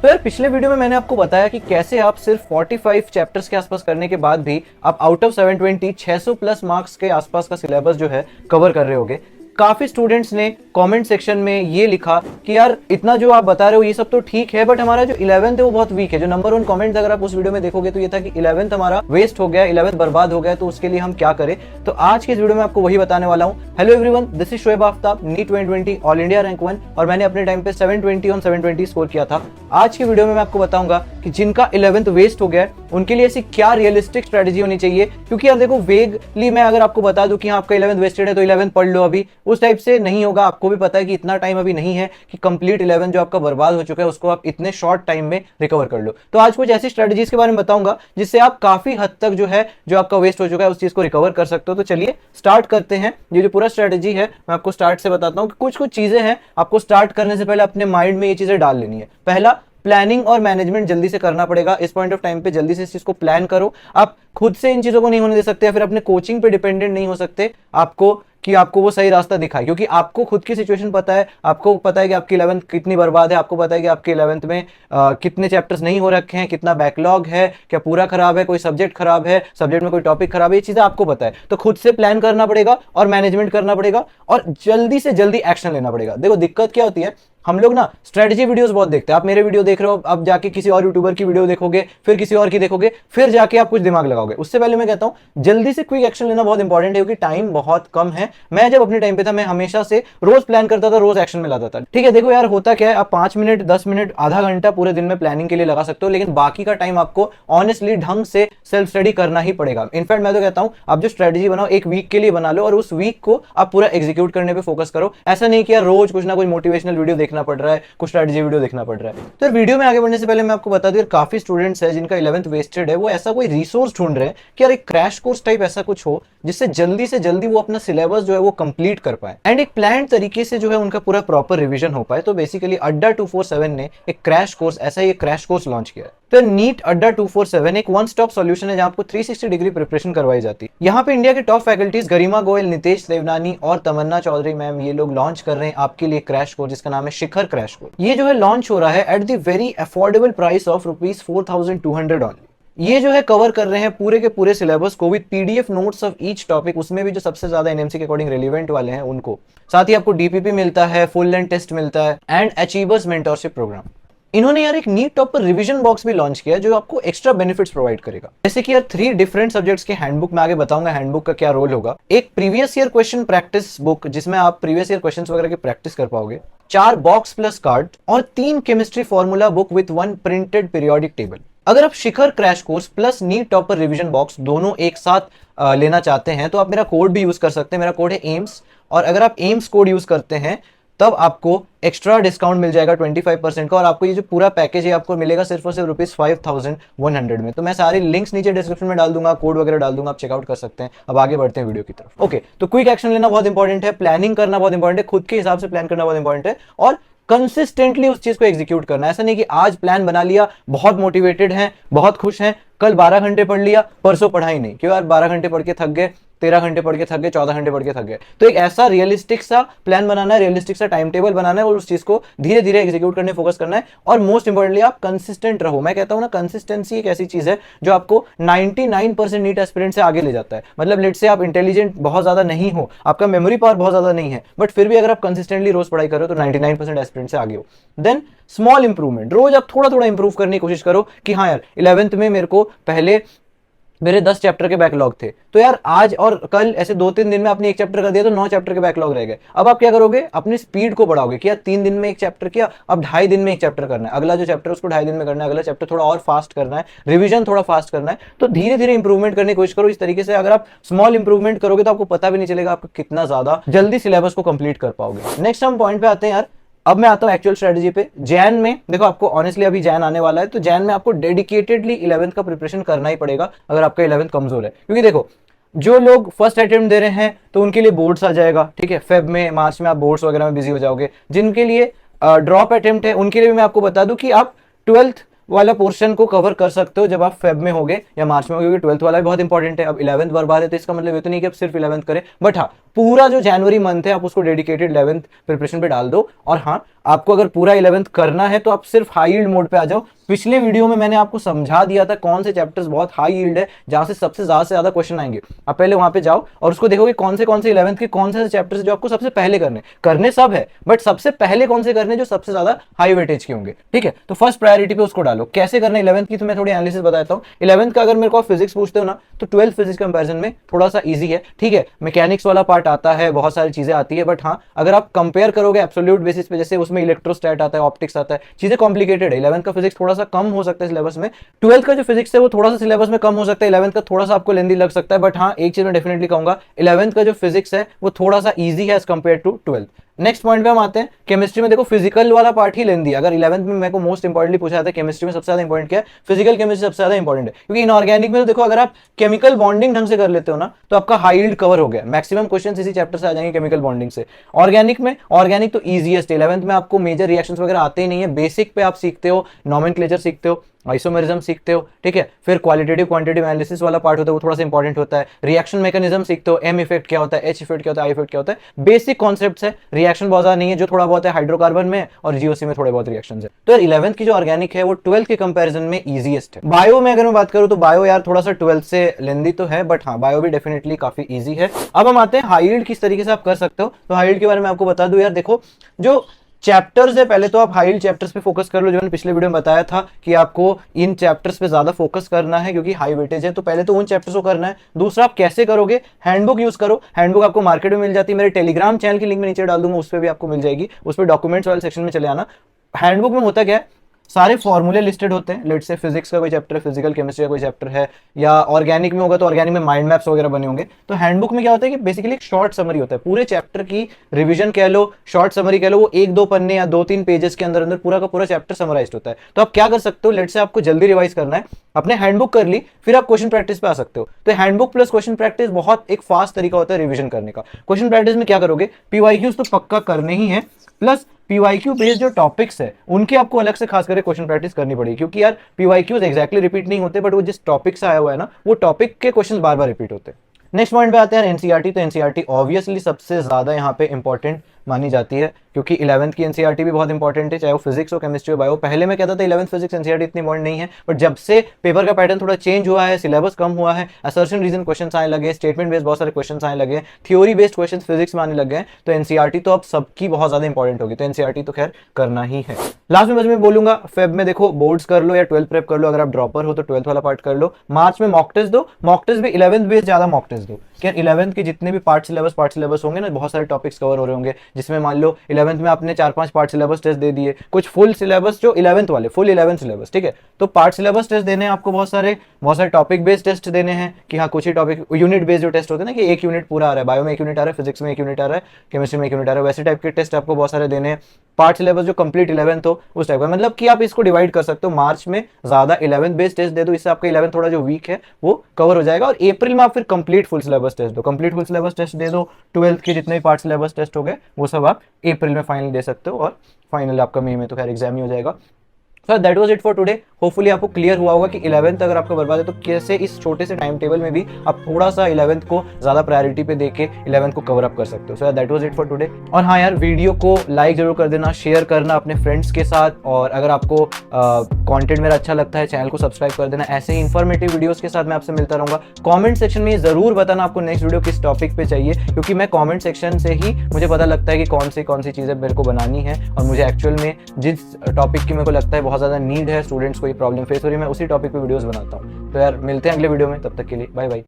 तो यार पिछले वीडियो में मैंने आपको बताया कि कैसे आप सिर्फ 45 चैप्टर्स के आसपास करने के बाद भी आप आउट ऑफ 720 600 प्लस मार्क्स के आसपास का सिलेबस जो है कवर कर रहे होगे। काफी स्टूडेंट्स ने कमेंट सेक्शन में ये लिखा कि यार इतना जो आप बता रहे हो ये सब तो ठीक है, बट हमारा जो 11th है वो बहुत वीक है। जो नंबर 1 कमेंट अगर आप उस वीडियो में देखोगे तो ये था कि 11th हमारा वेस्ट हो गया, 11th बर्बाद हो गया, तो उसके लिए हम क्या करें। तो आज के इस वीडियो में आपको वही बताने वाला हूँ। Hello everyone, this is Shoaib Aftab, NEET 2020 all India rank 1, और मैंने अपने टाइम पे 720 ऑन 720 स्कोर किया था। आज की वीडियो में मैं आपको बताऊंगा कि जिनका 11th वेस्ट हो गया उनके लिए ऐसी क्या रियलिस्टिक स्ट्रेटेजी होनी चाहिए। क्योंकि यार देखो, वेगली मैं अगर आपको बता दूं कि हाँ आपका 11th वेस्टेड है तो 11th पढ़ लो, अभी उस टाइप से नहीं होगा। आपको भी पता है कि इतना टाइम अभी नहीं है कि कंप्लीट 11th जो आपका बर्बाद हो चुका है उसको आप इतने शॉर्ट टाइम में रिकवर कर लो। तो आज कुछ ऐसी स्ट्रेटेजीज के बारे में बताऊंगा जिससे आप काफी हद तक जो है जो आपका वेस्ट हो चुका है उस चीज को रिकवर कर सकते हो। तो चलिए स्टार्ट करते हैं। ये जो पूरा स्ट्रेटेजी है मैं आपको स्टार्ट से बताता हूँ कि कुछ कुछ चीजें हैं आपको स्टार्ट करने से पहले अपने माइंड में ये चीजें डाल लेनी है। पहला, प्लानिंग और मैनेजमेंट जल्दी से करना पड़ेगा। इस पॉइंट ऑफ टाइम पे जल्दी से इस चीज को प्लान करो। आप खुद से इन चीजों को नहीं होने दे सकते या फिर अपने कोचिंग पे डिपेंडेंट नहीं हो सकते आपको कि आपको वो सही रास्ता दिखाए, क्योंकि आपको खुद की सिचुएशन पता है। आपको पता है कि आपकी 11th कितनी बर्बाद है, आपको पता है कि आपके 11th में कितने चैप्टर्स नहीं हो रखे हैं, कितना बैकलॉग है, क्या पूरा खराब है, कोई सब्जेक्ट खराब है, सब्जेक्ट में कोई टॉपिक खराब है, ये चीजें आपको पता है। तो खुद से प्लान करना पड़ेगा और मैनेजमेंट करना पड़ेगा और जल्दी से जल्दी एक्शन लेना पड़ेगा। देखो दिक्कत क्या होती है, हम लोग ना स्ट्रेटजी वीडियोस बहुत देखते हैं। आप मेरे वीडियो देख रहे हो, अब जाके किसी और यूट्यूबर की वीडियो देखोगे, फिर किसी और की देखोगे, फिर जाके आप कुछ दिमाग लगाओगे। उससे पहले मैं कहता हूं जल्दी से क्विक एक्शन लेना बहुत इंपॉर्टेंट है, क्योंकि टाइम बहुत कम है। मैं जब अपने टाइम पे था मैं हमेशा से रोज प्लान करता था, रोज एक्शन में लाता था। ठीक है, देखो यार होता क्या है, आप 5 मिनट 10 मिनट आधा घंटा पूरे दिन में प्लानिंग के लिए लगा सकते हो, लेकिन बाकी का टाइम आपको ऑनेस्टली ढंग से सेल्फ स्टडी करना ही पड़ेगा। इनफैक्ट मैं तो कहता हूं आप जो स्ट्रेटजी बनाओ एक वीक के लिए बना लो और उस वीक को आप पूरा एग्जीक्यूट करने पे फोकस करो। ऐसा नहीं कि यार रोज कुछ ना कुछ मोटिवेशनल वीडियो देखना पड़ रहा है, कुछ स्ट्रेटजी वीडियो देखना पड़ रहा है। तो वीडियो में आगे बढ़ने से पहले मैं आपको बता दूं, काफी स्टूडेंट्स हैं जिनका 11th वेस्टेड है, वो ऐसा कोई रिसोर्स ढूंढ रहे हैं कि यार एक क्रैश कोर्स टाइप ऐसा कुछ हो जिससे जल्दी से जल्दी वो अपना सिलेबस जो है वो कंप्लीट कर पाए एंड एक प्लान तरीके से जो है उनका पूरा प्रॉपर रिवीजन हो पाए। तो बेसिकली अड्डा 247 ने एक क्रैश कोर्स, ऐसा ही एक क्रैश कोर्स लॉन्च किया है। तो नीट अड्डा 247 एक वन स्टॉप सॉल्यूशन है जहां आपको 360 डिग्री प्रिपरेशन करवाई जाती है। यहाँ पे इंडिया के टॉप फैकल्टीज गरिमा गोयल, नितेश देवनानी और तमन्ना चौधरी मैम, ये लोग लॉन्च कर रहे हैं आपके लिए क्रैश कोर्स जिसका नाम है शिखर क्रैश कोर्स। ये जो है लॉन्च हो रहा है at the very affordable price of ₹4200 only. ये जो है कवर कर रहे हैं पूरे के पूरे सिलेबस को with PDF notes of each topic, उसमें भी जो सबसे ज्यादा एनएमसी के अकॉर्डिंग रेलिवेंट वाले हैं उनको। साथ ही आपको डीपीपी मिलता है, फुल लेंथ टेस्ट मिलता है एंड अचीवर्स मेंटरशिप प्रोग्राम। इन्होंने यार एक नीट टॉपर रिवीजन बॉक्स भी लॉन्च किया जो आपको एक्स्ट्रा बेनिफिट्स प्रोवाइड करेगा। जैसे कि यार 3 डिफरेंट सब्जेक्ट्स के हैंडबुक में आगे बताऊंगा हैंडबुक का क्या रोल होगा। एक previous year question practice book जिसमें आप प्रीवियस ईयर क्वेश्चंस वगैरह की प्रैक्टिस कर पाओगे, 4 बॉक्स प्लस कार्ड और 3 chemistry formula book with 1 printed periodic table. अगर आप Shikhar crash course plus NEET topper revision box दोनों एक साथ लेना चाहते हैं तो आप मेरा कोड भी यूज कर सकते हैं। मेरा कोड है एम्स, और अगर आप एम्स कोड यूज करते हैं तब आपको एक्स्ट्रा डिस्काउंट मिल जाएगा 25% का, और आपको ये जो पूरा पैकेज है आपको मिलेगा सिर्फ और सिर्फ ₹5100 में। तो मैं सारे लिंक्स नीचे डिस्क्रिप्शन में डाल दूंगा, कोड वगैरह डाल दूंगा, आप चेकआउट कर सकते हैं। अब आगे बढ़ते हैं वीडियो की तरफ। ओके, तो क्विक एक्शन लेना बहुत इंपॉर्टेंट है, प्लानिंग करना बहुत इंपॉर्टेंट है, खुद के हिसाब से प्लान करना बहुत इंपॉर्टेंट है और कंसिस्टेंटली उस चीज को एग्जीक्यूट करना। ऐसा नहीं कि आज प्लान बना लिया, बहुत मोटिवेटेड हैं, बहुत खुश हैं, कल 12 घंटे पढ़ लिया, परसों पढ़ाई नहीं, क्यों यार 12 घंटे पढ़ के थक गए, 13 घंटे पढ़ के थक गए, 14 घंटे पढ़ के थक गए। तो एक ऐसा रियलिस्टिक सा प्लान बनाना है, रियलिस्टिक सा टाइम टेबल बनाना है और उस चीज को धीरे धीरे एग्जीक्यूट करने फोकस करना है। और मोस्ट इंपॉर्टेंटली आप कंसिस्टेंट रहो। मैं कहता हूं ना, कंसिस्टेंसी एक ऐसी चीज है जो आपको 99% नीट एस्पिरेंट से आगे ले जाता है। मतलब लेट से आप इंटेलिजेंट बहुत ज्यादा नहीं हो, आपका मेमोरी पावर बहुत ज्यादा नहीं है, बट फिर भी अगर आप कंसिस्टेंटली रोज पढ़ाई करो तो 99% एस्पिरेंट से आगे हो। देन स्मॉल इंप्रूवमेंट, रोज आप थोड़ा थोड़ा इंप्रूव करने की कोशिश करो कि हाँ यार 11th में मेरे को पहले मेरे 10 चैप्टर के बैकलॉग थे, तो यार आज और कल ऐसे 2-3 दिन में आपने एक चैप्टर कर दिया तो 9 चैप्टर के बैकलॉग रह गए। अब आप क्या करोगे, अपनी स्पीड को बढ़ाओगे कि यार 3 दिन में एक चैप्टर किया, अब 2.5 दिन में एक चैप्टर करना है, अगला जो चैप्टर उसको 2.5 दिन में करना है, अगला चैप्टर थोड़ा और फास्ट करना है, रिवीजन थोड़ा फास्ट करना है। तो धीरे धीरे इंप्रूवमेंट करने की कोशिश करो। इस तरीके से अगर आप स्मॉल इंप्रूवमेंट करोगे तो आपको पता भी नहीं चलेगा आपको कितना ज्यादा जल्दी सिलेबस को कंप्लीट कर पाओगे। नेक्स्ट हम पॉइंट पे आते हैं यार। अब मैं आता हूं एक्चुअल स्ट्रेटजी पे। जैन में देखो, आपको ऑनेस्टली अभी जैन आने वाला है, तो जैन में आपको डेडिकेटेडली 11th का प्रिपरेशन करना ही पड़ेगा अगर आपका 11th कमजोर है। क्योंकि देखो, जो लोग फर्स्ट अटेम्प्ट दे रहे हैं तो उनके लिए बोर्ड्स आ जाएगा, ठीक है, फेब में मार्च में आप बोर्ड्स वगैरह में बिजी हो जाओगे। जिनके लिए ड्रॉप अटेम्प्ट है उनके लिए भी मैं आपको बता दूं कि आप 12th वाला पोर्शन को कवर कर सकते हो जब आप फेब में होगे या मार्च में होगे, क्योंकि 12th वाला भी बहुत इंपॉर्टेंट है। अब 11th बर्बाद है तो इसका मतलब ये तो नहीं कि आप सिर्फ 11th करें, बट हाँ पूरा जो जनवरी मंथ है आप उसको डेडिकेटेड 11th प्रिपरेशन पे डाल दो। और हाँ आपको अगर पूरा 11th करना है तो आप सिर्फ हाई यील्ड मोड पे आ जाओ। पिछले वीडियो में मैंने आपको समझा दिया था कौन से चैप्टर्स बहुत हाई यील्ड है, जहां से सबसे ज्यादा क्वेश्चन आएंगे। आप पहले वहां पे जाओ और उसको देखोगे कौन से 11th के कौन से चैप्टर्स जो आपको सबसे पहले करने सब है, बट सबसे पहले कौन से करने जो सबसे ज्यादा हाई वेटेज के होंगे। ठीक है, तो फर्स्ट प्रायोरिटी पे उसको डालो। कैसे करना 11th की तो मैं थोड़ी एनालिसिस बताता हूँ। 11th का अगर मेरे को फिजिक्स पूछते हो ना तो 12th फिजिक्स कंपैरिजन में थोड़ा सा इजी है। ठीक है, मैकेनिक्स वाला पार्ट आता है, बहुत सारी चीजें आती है, बट हाँ अगर आप कंपेयर करोगे एब्सोल्यूट बेसिस पे, जैसे उसमें इलेक्ट्रोस्टैट आता है, ऑप्टिक्स आता है, चीजें कॉम्प्लिकेटेड है। 11th का फिजिक्स थोड़ा सा कम हो सकता है सिलेबस में, 12th का जो फिजिक्स है वो थोड़ा सा सिलेबस में कम हो सकता है, 11th का थोड़ा सा आपको लेंदी लग सकता है। बट हाँ एक चीज मैं डेफिनेटली कहूंगा, 11th का जो फिजिक्स है वो थोड़ा सा इजी है as compare to 12th। Next point पे हम आते हैं, केमिस्ट्री में देखो फिजिकल वाला पार्ट ही लेंदी है। अगर 11th में मेरे को मोस्ट इंपॉर्टेंटली पूछा जाता है केमिस्ट्री में सबसे ज्यादा इंपॉर्टेंट क्या है, फिजिकल केमिस्ट्री सबसे ज्यादा इंपॉर्टेंट है। क्योंकि इनऑर्गेनिक में तो देखो अगर आप केमिकल बॉन्डिंग ढंग से कर लेते हो ना तो आपका हाई यील्ड कवर हो गया। मैक्सिमम क्वेश्चन इसी चैप्टर से आ जाएंगे केमिकल बॉन्डिंग से। ऑर्गेनिक तो ईजीएस्ट, 11th में आपको मेजर रिएक्शंस वगैरह आते ही नहीं है। बेसिक पे आप सीखते हो, नॉमेनक्लेचर सीखते हो, आइसोमेरिज्म सीखते हो। ठीक है, फिर क्वालिटेटिव क्वांटिटेटिव एनालिसिस वाला पार्ट होता है वो थोड़ा सा इंपॉर्टेंट होता है। रिएक्शन मैकेनिज्म सीखते हो, एम इफेक्ट क्या होता है, एच इफेक्ट क्या होता है, आई इफेक्ट क्या होता है। बेसिक कॉन्सेप्ट्स है, रिएक्शन बहुत ज्यादा नहीं है, जो थोड़ा बहुत है हाइड्रोकार्बन में और जीओसी में थोड़े बहुत रिएक्शन है। तो यार 11th की जो ऑर्गेनिक है वो 12th के कंपैरिजन में ईजीएस्ट है। बायो में अगर मैं बात करूं तो बायो यार थोड़ा सा 12th से लेंदी तो है, बट हाँ बायो भी डेफिनेटली काफी ईजी है। अब हम आते हैं हाई यील्ड किस तरीके से आप कर सकते हो। तो हाई यील्ड के बारे में आपको बता दूं यार, देखो जो चैप्टर्स है पहले तो आप हाई यील्ड चैप्टर्स पे फोकस कर लो, जो मैंने पिछले वीडियो में बताया था कि आपको इन चैप्टर्स पे ज्यादा फोकस करना है क्योंकि हाई वेटेज है। तो पहले तो उन चैप्टर्स को करना है। दूसरा आप कैसे करोगे, हैंडबुक यूज करो। हैंडबुक आपको मार्केट में मिल जाती है, मेरे टेलीग्राम चैनल की लिंक में नीचे डाल दूंगा, उस पर भी आपको मिल जाएगी। उस पर डॉक्यूमेंट्स वाले सेक्शन में चले आना। हैंडबुक में होता क्या है, सारे फॉर्मूले लिस्टेड होते हैं। लेट्स से फिजिक्स का कोई चैप्टर है, फिजिकल केमिस्ट्री का कोई चैप्टर है, या ऑर्गेनिक में होगा तो ऑर्गेनिक में माइंड मैप्स वगैरह बने होंगे। तो हैंडबुक में क्या होता है कि बेसिकली एक शॉर्ट समरी होता है, पूरे चैप्टर की रिवीजन कह लो, शॉर्ट समरी कह लो, वो 1-2 पन्ने या 2-3 पेजेस के अंदर अंदर पूरा का पूरा चैप्टर समराइज्ड होता है। तो आप क्या कर सकते हो, लेट्स से आपको जल्दी रिवाइज करना है, अपने हैंडबुक कर ली, फिर आप क्वेश्चन प्रैक्टिस पे आ सकते हो। तो हैंडबुक प्लस क्वेश्चन प्रैक्टिस बहुत एक फास्ट तरीका होता है रिवीजन करने का। क्वेश्चन प्रैक्टिस में क्या करोगे, पीवाईक्यूज तो पक्का करने ही है, प्लस पीवाईक्यू बेस्ड जो टॉपिक्स है उनके आपको अलग से खास करके क्वेश्चन प्रैक्टिस करनी पड़ेगी। क्योंकि यार पीवाईक्यूज एग्जैक्टली रिपीट नहीं होते, बट वो जिस टॉपिक से आया हुआ है ना वो टॉपिक के क्वेश्चन बार बार रिपीट होते हैं। नेक्स्ट पॉइंट पे आते हैं एनसीईआरटी। तो एनसीईआरटी ऑब्वियसली सबसे ज्यादा यहाँ पे इंपॉर्टेंट मानी जाती है क्योंकि 11th की एनसीईआरटी भी बहुत इंपॉर्टेंट है, चाहे वो फिजिक्स हो, केमिस्ट्री हो, बायो। पहले मैं कहता था 11th फिजिक्स एनसीईआरटी इतनी इंपॉर्टेंट नहीं है, बट जब से पेपर का पैटर्न थोड़ा चेंज हुआ है, सिलेबस कम हुआ है, असर्शन रीजन क्वेश्चन आने लगे, स्टेटमेंट बेस्ड बहुत सारे क्वेश्चन आने लगे, थ्योरी बेस्ड क्वेश्चन फिजिक्स में आने लगे हैं, तो एनसीईआरटी तो अब सबकी बहुत ज्यादा इंपॉर्टेंट होगी। तो एनसीईआरटी तो खैर करना ही है। लास्ट में मैं बोलूंगा, फेब में देखो बोर्ड्स कर लो या 12th प्रेप कर लो। अगर आप ड्रॉपर हो तो 12th वाला पार्ट कर लो। मार्च में मॉक टेस्ट दो, मॉक टेस्ट भी 11th बेस्ड ज्यादा मॉक टेस्ट दो। क्या 11th के जितने भी पार्ट सिलेबस होंगे ना, बहुत सारे टॉपिक्स कवर हो रहे होंगे, जिसमें मान लो 11th में आपने 4-5 पार्ट सिलेबस टेस्ट दे दिए, कुछ फुल सिलेबस जो 11th वाले फुल 11th सिलेबस, ठीक है। तो पार्ट सिलेबस टेस्ट देने हैं आपको, बहुत सारे टॉपिक बेस्ड टेस्ट देने हैं कि हाँ कुछ ही टॉपिक, यूनिट बेस्ड जो टेस्ट होते हैं ना कि एक यूनिट पूरा आ रहा है, बायो में एक यूनिट आ रहा है, फिजिक्स में एक यूनिट आ रहा है, केमिस्ट्री में एक यूनिट आ रहा है, वैसे टाइप के टेस्ट आपको बहुत सारे देने हैं। पार्ट सिलेबस जो कंप्लीट 11th हो उस टाइप का, मतलब कि आप इसको डिवाइड कर सकते हो। मार्च में ज्यादा 11th बेस्ड टेस्ट दे दो, इससे आपका 11th थोड़ा जो वीक है वो कवर हो जाएगा, और अप्रैल में आप फिर कंप्लीट फुल सिलेबस टेस्ट दो, कंप्लीट फुल सिलेबस टेस्ट दे दो। 12th के जितने भी पार्ट सिलेबस टेस्ट हो गए वो सब आप अप्रैल में फाइनल दे सकते हो, और फाइनल आपका मई में तो खैर एग्जाम ही हो जाएगा। So that was it for today. Hopefully आपको क्लियर हुआ होगा कि 11th अगर आपका बर्बाद है तो कैसे इस छोटे से टाइम टेबल में भी आप थोड़ा सा 11th को ज्यादा प्रायोरिटी पे देके 11th को कवर अप कर सकते हो। So that was it for today. और हाँ यार, वीडियो को लाइक जरूर कर देना, शेयर करना अपने फ्रेंड्स के साथ, और अगर आपको कंटेंट मेरा अच्छा लगता है चैनल को सब्सक्राइब कर देना। ऐसे ही इन्फॉर्मेटिव वीडियोस के साथ मैं आपसे मिलता रहूंगा। कमेंट सेक्शन में जरूर बताना आपको नेक्स्ट वीडियो किस टॉपिक पे चाहिए, क्योंकि मैं कमेंट सेक्शन से ही मुझे पता लगता है कि कौन सी चीजें मेरे को बनानी है, और मुझे एक्चुअल में जिस टॉपिक की मेरे को लगता है बहुत ज्यादा नीड है, स्टूडेंट्स को ये प्रॉब्लम फेस हो रही है, मैं उसी टॉपिक पे वीडियोस बनाता हूँ। तो यार मिलते हैं अगले वीडियो में, तब तक के लिए बाय बाय।